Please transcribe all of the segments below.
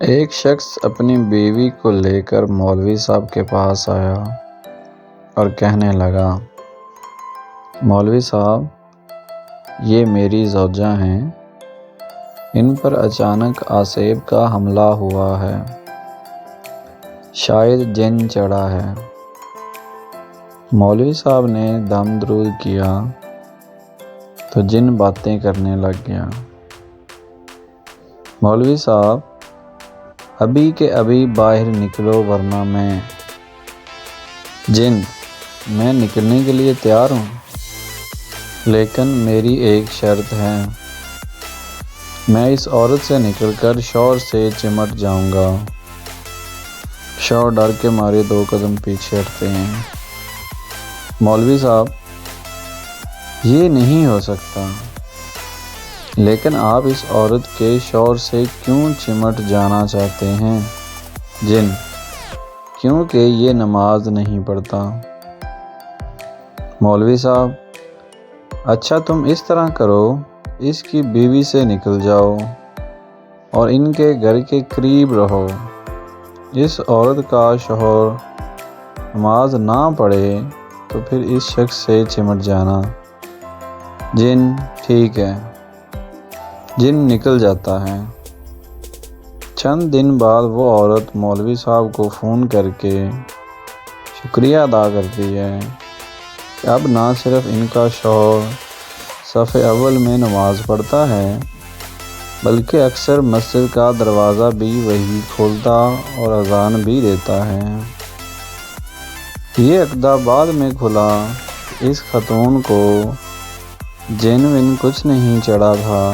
ایک شخص اپنی بیوی کو لے کر مولوی صاحب کے پاس آیا اور کہنے لگا، مولوی صاحب، یہ میری زوجہ ہیں، ان پر اچانک آسیب کا حملہ ہوا ہے، شاید جن چڑھا ہے۔ مولوی صاحب نے دم درود کیا تو جن باتیں کرنے لگ گیا۔ مولوی صاحب، ابھی کے ابھی باہر نکلو ورنہ میں نکلنے کے لیے تیار ہوں، لیکن میری ایک شرط ہے، میں اس عورت سے نکل کر شوہر سے چمٹ جاؤں گا۔ شوہر ڈر کے مارے 2 قدم پیچھے ہٹتے ہیں۔ مولوی صاحب، یہ نہیں ہو سکتا، لیکن آپ اس عورت کے شوہر سے کیوں چمٹ جانا چاہتے ہیں؟ جن: کیونکہ یہ نماز نہیں پڑھتا۔ مولوی صاحب: اچھا، تم اس طرح کرو، اس کی بیوی سے نکل جاؤ اور ان کے گھر کے قریب رہو۔ اس عورت کا شوہر نماز نہ پڑھے تو پھر اس شخص سے چمٹ جانا۔ جن: ٹھیک ہے۔ جن نکل جاتا ہے۔ چند دن بعد وہ عورت مولوی صاحب کو فون کر کے شکریہ ادا کرتی ہے کہ اب نہ صرف ان کا شوہر صف اول میں نماز پڑھتا ہے، بلکہ اکثر مسجد کا دروازہ بھی وہی کھولتا اور اذان بھی دیتا ہے۔ یہ عقدہ بعد میں کھلا کہ اس خاتون کو جن ون کچھ نہیں چڑھا تھا،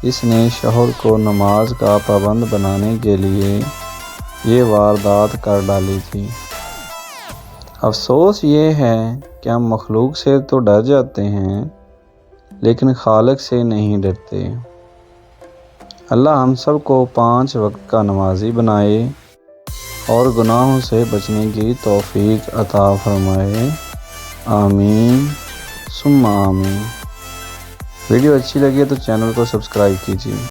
اس نے شوہر کو نماز کا پابند بنانے کے لیے یہ واردات کر ڈالی تھی۔ افسوس یہ ہے کہ ہم مخلوق سے تو ڈر جاتے ہیں، لیکن خالق سے نہیں ڈرتے۔ اللہ ہم سب کو 5 وقت کا نمازی بنائے اور گناہوں سے بچنے کی توفیق عطا فرمائے۔ آمین ثم آمین۔ ویڈیو اچھی لگی تو چینل کو سبسکرائب کیجیے۔